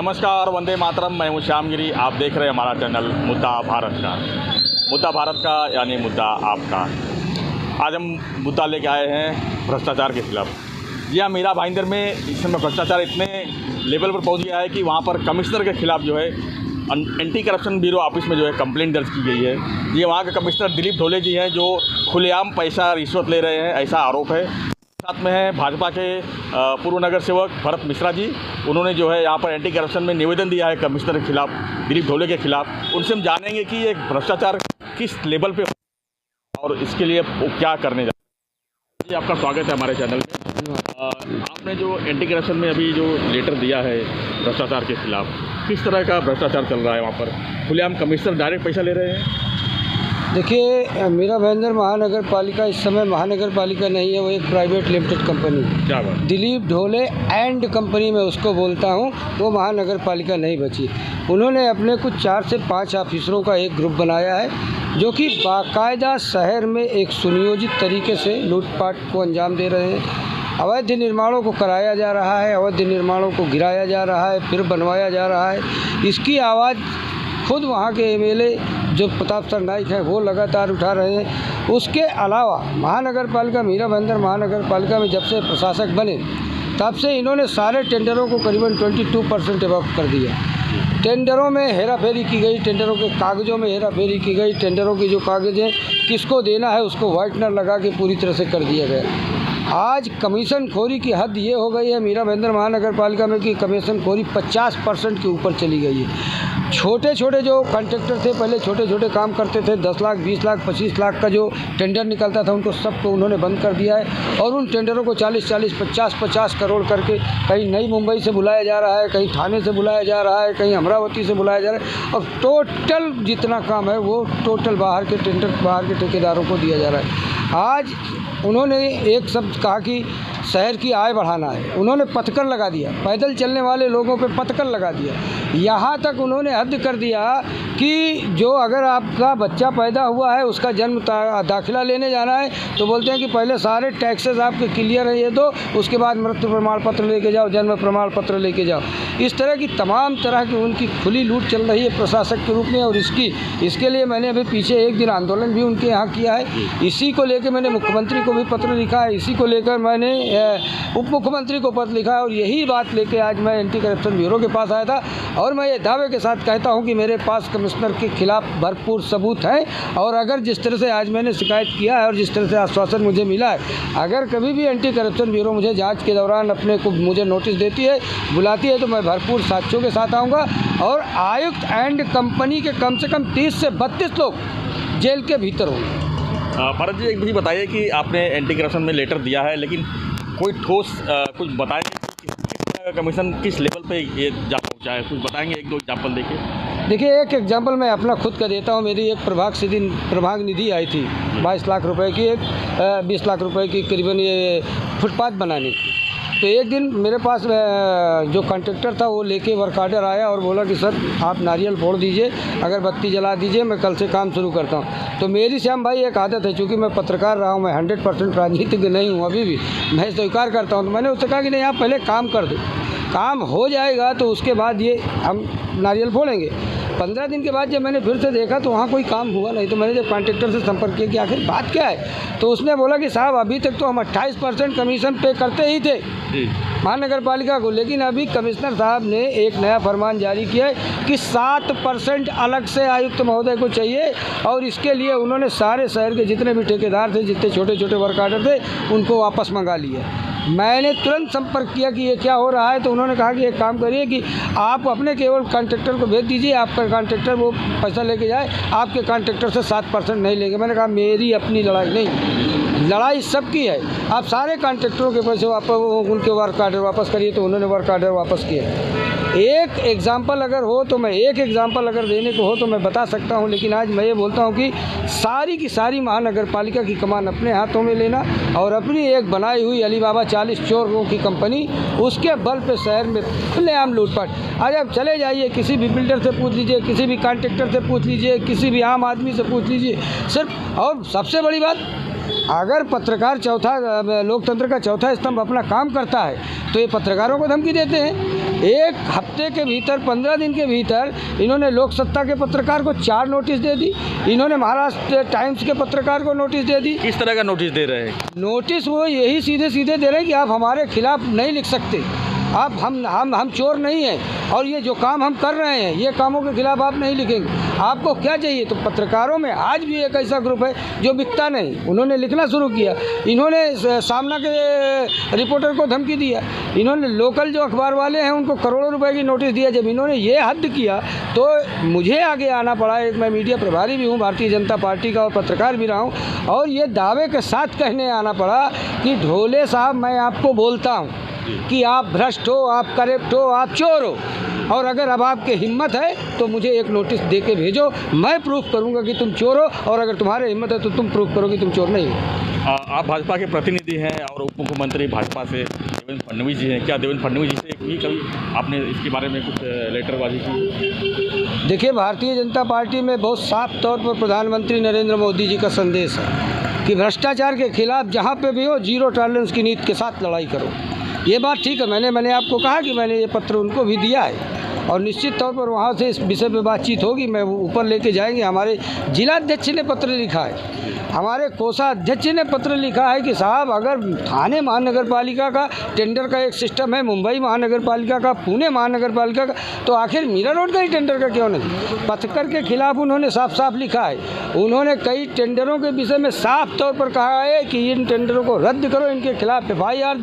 नमस्कार, वंदे मातरम। मैं हूँ श्यामगिरी। आप देख रहे हैं हमारा चैनल मुद्दा भारत का। मुद्दा भारत का यानी मुद्दा आपका। आज हम मुद्दा लेके आए हैं भ्रष्टाचार के खिलाफ। जी हाँ, मीरा भाईंदर में इस समय भ्रष्टाचार इतने लेवल पर पहुँच गया है कि वहाँ पर कमिश्नर के खिलाफ जो है एंटी करप्शन ब्यूरो ऑफिस में जो है कंप्लेंट दर्ज की गई है। ये वहाँ के कमिश्नर दिलीप ढोले जी हैं जो खुलेआम पैसा रिश्वत ले रहे हैं, ऐसा आरोप है। साथ में है भाजपा के पूर्व नगर सेवक भरत मिश्रा जी। उन्होंने जो है यहाँ पर एंटी करप्शन में निवेदन दिया है कमिश्नर के खिलाफ, दिलीप ढोले के खिलाफ। उनसे हम जानेंगे कि ये भ्रष्टाचार किस लेवल पे और इसके लिए वो क्या करने जा रहे हैं। जी, आपका स्वागत है हमारे चैनल में। आपने जो एंटी करप्शन में अभी जो लेटर दिया है भ्रष्टाचार के खिलाफ, किस तरह का भ्रष्टाचार चल रहा है वहाँ पर? खुलेआम कमिश्नर डायरेक्ट पैसा ले रहे हैं? देखिए, मीरा भाईंदर महानगर पालिका इस समय महानगर पालिका नहीं है, वो एक प्राइवेट लिमिटेड कंपनी है। क्या बात? दिलीप ढोले एंड कंपनी में उसको बोलता हूँ, वो महानगर पालिका नहीं बची। उन्होंने अपने कुछ 4 से 5 ऑफिसरों का एक ग्रुप बनाया है जो कि बाकायदा शहर में एक सुनियोजित तरीके से लूटपाट को अंजाम दे रहे हैं। अवैध निर्माणों को कराया जा रहा है, अवैध निर्माणों को गिराया जा रहा है, फिर बनवाया जा रहा है। इसकी आवाज़ खुद वहाँ के एमएलए जो प्रताप सर नाइक हैं वो लगातार उठा रहे हैं। उसके अलावा महानगर पालिका, मीरा भाईंदर महानगर पालिका में जब से प्रशासक बने तब से इन्होंने सारे टेंडरों को करीबन 22% अबव कर दिया। टेंडरों में हेराफेरी की गई, टेंडरों के कागज़ों में हेराफेरी की गई। टेंडरों की जो कागज़ें किसको देना है उसको व्हाइटनर लगा के पूरी तरह से कर दिया गया। आज कमीशन खोरी की हद ये हो गई है मीरा भाईंदर महानगर पालिका में कि कमीशन खोरी 50% के ऊपर चली गई है। छोटे छोटे जो कॉन्ट्रैक्टर थे, पहले छोटे छोटे काम करते थे, 10 लाख 20 लाख 25 लाख का जो टेंडर निकलता था उनको सबको उन्होंने बंद कर दिया है और उन टेंडरों को 40-40 50-50 करोड़ करके कहीं नई मुंबई से बुलाया जा रहा है, कहीं थाने से बुलाया जा रहा है, कहीं अमरावती से बुलाया जा रहा है और टोटल जितना काम है वो टोटल बाहर के टेंडर, बाहर के ठेकेदारों को दिया जा रहा है। आज उन्होंने एक शब्द कहा कि शहर की आय बढ़ाना है। उन्होंने पथकर लगा दिया, पैदल चलने वाले लोगों पे पथकर लगा दिया। यहाँ तक उन्होंने हद कर दिया कि जो अगर आपका बच्चा पैदा हुआ है उसका जन्म दाखिला लेने जाना है तो बोलते हैं कि पहले सारे टैक्सेस आपके क्लियर है ये दो, उसके बाद मृत्यु प्रमाण पत्र लेके जाओ, जन्म प्रमाण पत्र लेके जाओ। इस तरह की तमाम तरह की उनकी खुली लूट चल रही है प्रशासक के रूप में। और इसके लिए मैंने अभी पीछे एक दिन आंदोलन भी उनके यहाँ किया है। इसी को लेकर मैंने मुख्यमंत्री को भी पत्र लिखा है, इसी को लेकर मैंने उप मुख्यमंत्री को पत्र लिखा है और यही बात लेके आज मैं एंटी करप्शन ब्यूरो के पास आया था। और मैं ये दावे के साथ कहता हूं कि मेरे पास कमिश्नर के खिलाफ भरपूर सबूत हैं और अगर जिस तरह से आज मैंने शिकायत किया है और जिस तरह से आश्वासन मुझे मिला है, अगर कभी भी एंटी करप्शन ब्यूरो मुझे जांच के दौरान मुझे नोटिस देती है, बुलाती है, तो मैं भरपूर साक्ष्यों के साथ आऊँगा और आयुक्त एंड कंपनी के कम से कम 30 से 32 लोग जेल के भीतर होंगे। भरत जी, एक मुझे बताइए कि आपने एंटी करप्शन में लेटर दिया है, लेकिन कोई ठोस कुछ बताएंगे कि कमीशन किस लेवल पे ये जा पहुँचा है? कुछ बताएंगे, 1-2 एग्जाम्पल देखिए, एक एग्जाम्पल मैं अपना खुद का देता हूँ। मेरी एक प्रभाग निधि आई थी 22 लाख रुपए की, 20 लाख रुपए की करीबन ये फुटपाथ बनाने की। तो एक दिन मेरे पास जो कॉन्ट्रैक्टर था वो लेके वर्क ऑर्डर आया और बोला कि सर आप नारियल फोड़ दीजिए, अगरबत्ती जला दीजिए, मैं कल से काम शुरू करता हूँ। तो मेरी श्याम भाई एक आदत है, चूँकि मैं पत्रकार रहा हूँ, मैं 100% राजनीतिक नहीं हूँ, अभी भी मैं स्वीकार करता हूँ। तो मैंने उससे कहा कि नहीं, आप पहले काम कर दो, काम हो जाएगा तो उसके बाद ये हम नारियल फोड़ेंगे। 15 दिन के बाद जब मैंने फिर से देखा तो वहाँ कोई काम हुआ नहीं। तो मैंने जब कॉन्ट्रैक्टर से संपर्क किया कि आखिर बात क्या है, तो उसने बोला कि साहब अभी तक तो हम 28% कमीशन पे करते ही थे महानगर पालिका को, लेकिन अभी कमिश्नर साहब ने एक नया फरमान जारी किया है कि 7% अलग से आयुक्त महोदय को चाहिए और इसके लिए उन्होंने सारे शहर के जितने भी ठेकेदार थे, जितने छोटे छोटे वर्क ऑर्डर थे, उनको वापस मंगा लिया। मैंने तुरंत संपर्क किया कि ये क्या हो रहा है, तो उन्होंने कहा कि एक काम करिए कि आप अपने केवल कॉन्ट्रैक्टर को भेज दीजिए, आपका कॉन्ट्रैक्टर वो पैसा लेके जाए, आपके कॉन्ट्रैक्टर से 7% नहीं लेंगे। मैंने कहा मेरी अपनी लड़ाई नहीं, लड़ाई सबकी है। आप सारे कॉन्ट्रैक्टरों के पैसे वापस, उनके वर्क ऑर्डर वापस करिए। तो उन्होंने वर्क ऑर्डर वापस किए। एक एग्जाम्पल अगर हो तो मैं एक एग्जाम्पल अगर देने को हो तो मैं बता सकता हूं, लेकिन आज मैं ये बोलता हूं कि सारी की सारी महानगर पालिका की कमान अपने हाथों में लेना और अपनी एक बनाई हुई अलीबाबा 40 चोरों की कंपनी, उसके बल पे शहर में खुलेआम लूटपाट। आज आप चले जाइए, किसी भी बिल्डर से पूछ लीजिए, किसी भी कॉन्ट्रैक्टर से पूछ लीजिए, किसी भी आम आदमी से पूछ लीजिए सिर्फ। और सबसे बड़ी बात, अगर पत्रकार लोकतंत्र का चौथा स्तंभ अपना काम करता है तो ये पत्रकारों को धमकी देते हैं। एक हफ्ते के भीतर 15 दिन के भीतर इन्होंने लोक सत्ता के पत्रकार को 4 नोटिस दे दी, इन्होंने महाराष्ट्र टाइम्स के पत्रकार को नोटिस दे दी। किस तरह का नोटिस दे रहे हैं? नोटिस वो यही सीधे सीधे दे रहे हैं कि आप हमारे खिलाफ नहीं लिख सकते, आप हम चोर नहीं हैं और ये जो काम हम कर रहे हैं ये कामों के खिलाफ आप नहीं लिखेंगे, आपको क्या चाहिए। तो पत्रकारों में आज भी एक ऐसा ग्रुप है जो बिकता नहीं, उन्होंने लिखना शुरू किया, इन्होंने सामना के रिपोर्टर को धमकी दिया, इन्होंने लोकल जो अखबार वाले हैं उनको करोड़ों रुपए की नोटिस दिया। जब इन्होंने ये हद किया तो मुझे आगे आना पड़ा। एक मैं मीडिया प्रभारी भी हूँ भारतीय जनता पार्टी का और पत्रकार भी रहा हूँ, और ये दावे के साथ कहने आना पड़ा कि ढोले साहब मैं आपको बोलता हूँ कि आप भ्रष्ट हो, आप करप्ट हो, आप चोर हो, और अगर अब आपके हिम्मत है तो मुझे एक नोटिस दे के भेजो, मैं प्रूफ करूंगा कि तुम चोर हो, और अगर तुम्हारे हिम्मत है तो तुम प्रूफ करो कि तुम चोर नहीं हो। आप भाजपा के प्रतिनिधि हैं और उप मुख्यमंत्री भाजपा से देवेंद्र फडणवीस जी हैं, क्या देवेंद्र फडणवीस जी से भी कभी आपने इसके बारे में कुछ लेटरबाजी की? देखिए, भारतीय जनता पार्टी में बहुत साफ तौर पर प्रधानमंत्री नरेंद्र मोदी जी का संदेश है कि भ्रष्टाचार के खिलाफ जहाँ पे भी हो जीरो टॉलरेंस की नीति के साथ लड़ाई करो। ये बात ठीक है, मैंने आपको कहा कि मैंने ये पत्र उनको भी दिया है और निश्चित तौर पर वहाँ से इस विषय पे बातचीत होगी, मैं ऊपर लेके जाएंगे। हमारे जिलाध्यक्ष ने पत्र लिखा है, हमारे कोषाध्यक्ष ने पत्र लिखा है कि साहब अगर थाने महानगर पालिका का टेंडर का एक सिस्टम है, मुंबई महानगर पालिका का, पुणे महानगर पालिका का, तो आखिर मीरा रोड का ही टेंडर का क्यों नहीं? पत्रकार के खिलाफ उन्होंने साफ साफ लिखा है, उन्होंने कई टेंडरों के विषय में साफ तौर पर कहा है कि इन टेंडरों को रद्द करो, इनके खिलाफ FIR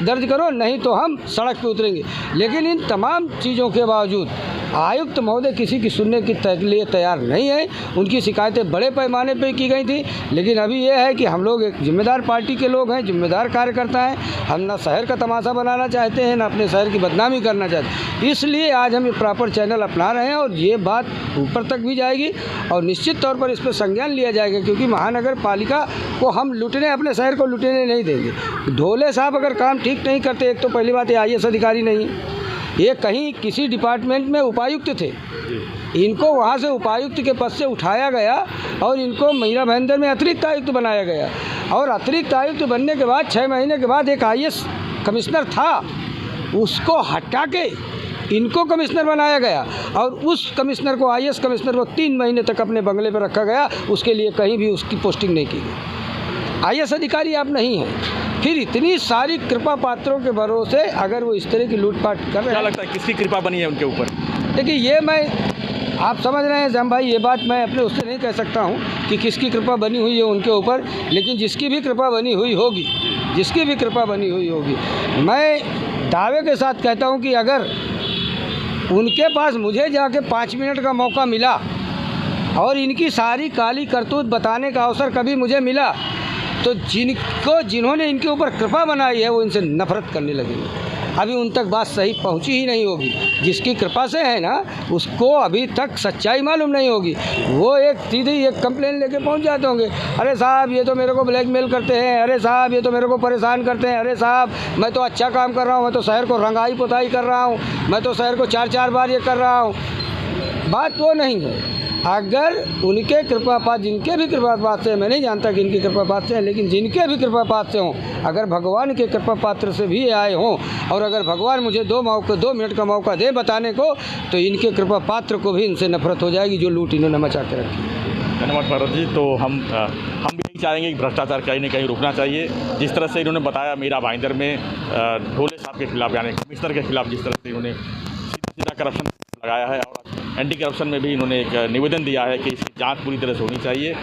दर्ज करो, नहीं तो हम सड़क पर उतरेंगे। लेकिन इन तमाम चीज़ों के बावजूद आयुक्त महोदय किसी की सुनने के लिए तैयार नहीं है। उनकी शिकायतें बड़े पैमाने पर की गई थी, लेकिन अभी ये है कि हम लोग एक जिम्मेदार पार्टी के लोग हैं, जिम्मेदार कार्यकर्ता हैं, हम ना शहर का तमाशा बनाना चाहते हैं ना अपने शहर की बदनामी करना चाहते, इसलिए आज हम ये प्रॉपर चैनल अपना रहे हैं और ये बात ऊपर तक भी जाएगी और निश्चित तौर पर इस पर संज्ञान लिया जाएगा, क्योंकि महानगर पालिका को हम लूटने, अपने शहर को लूटने नहीं देंगे। ढोले साहब अगर काम ठीक नहीं करते, एक तो पहली बात ये IAS अधिकारी नहीं, ये कहीं किसी डिपार्टमेंट में उपायुक्त थे, इनको वहाँ से उपायुक्त के पद से उठाया गया और इनको मीरा भाईंदर में अतिरिक्त आयुक्त बनाया गया, और अतिरिक्त आयुक्त बनने के बाद 6 महीने के बाद एक IAS कमिश्नर था, उसको हटा के इनको कमिश्नर बनाया गया, और उस कमिश्नर को, IAS कमिश्नर को 3 महीने तक अपने बंगले पर रखा गया, उसके लिए कहीं भी उसकी पोस्टिंग नहीं की गई। IAS अधिकारी आप नहीं हैं, फिर इतनी सारी कृपा पात्रों के भरोसे अगर वो इस तरह की लूटपाट कर रहे हैं। क्या लगता है किसकी कृपा बनी है उनके ऊपर? देखिए, ये मैं, आप समझ रहे हैं जम भाई, ये बात मैं अपने उससे नहीं कह सकता हूँ कि किसकी कृपा बनी हुई है उनके ऊपर, लेकिन जिसकी भी कृपा बनी हुई होगी, जिसकी भी कृपा बनी हुई होगी, मैं दावे के साथ कहता हूँ कि अगर उनके पास मुझे जाके 5 मिनट का मौका मिला और इनकी सारी काली करतूत बताने का अवसर कभी मुझे मिला, तो जिन्होंने इनके ऊपर कृपा बनाई है वो इनसे नफरत करने लगेंगे। अभी उन तक बात सही पहुंची ही नहीं होगी, जिसकी कृपा से है ना उसको अभी तक सच्चाई मालूम नहीं होगी। वो एक सीधी एक कंप्लेन लेके पहुंच जाते होंगे, अरे साहब ये तो मेरे को ब्लैकमेल करते हैं, अरे साहब ये तो मेरे को परेशान करते हैं, अरे साहब मैं तो अच्छा काम कर रहा हूँ, मैं तो शहर को रंगाई पुताई कर रहा हूँ, मैं तो शहर को 4-4 बार ये कर रहा हूँ। बात वो नहीं है। अगर उनके कृपा पात्र, जिनके भी कृपा पात्र से, मैं नहीं जानता कि इनकी कृपा पात्र से हैं, लेकिन जिनके भी कृपा पात्र से हों, अगर भगवान के कृपा पात्र से भी आए हों और अगर भगवान मुझे 2 मिनट का मौका दे बताने को, तो इनके कृपा पात्र को भी इनसे नफरत हो जाएगी जो लूट इन्होंने मचा के रखी। धन्यवाद भरत जी। तो हम भी यही चाहेंगे कि भ्रष्टाचार कहीं न कहीं रुकना चाहिए। जिस तरह से इन्होंने बताया मीरा भाईंदर में ढोले साहब के खिलाफ, यानी कमिश्नर के खिलाफ जिस तरह से इन्होंने सीधा करप्शन लगाया है, और एंटी करप्शन में भी इन्होंने एक निवेदन दिया है कि इसकी जांच पूरी तरह से होनी चाहिए।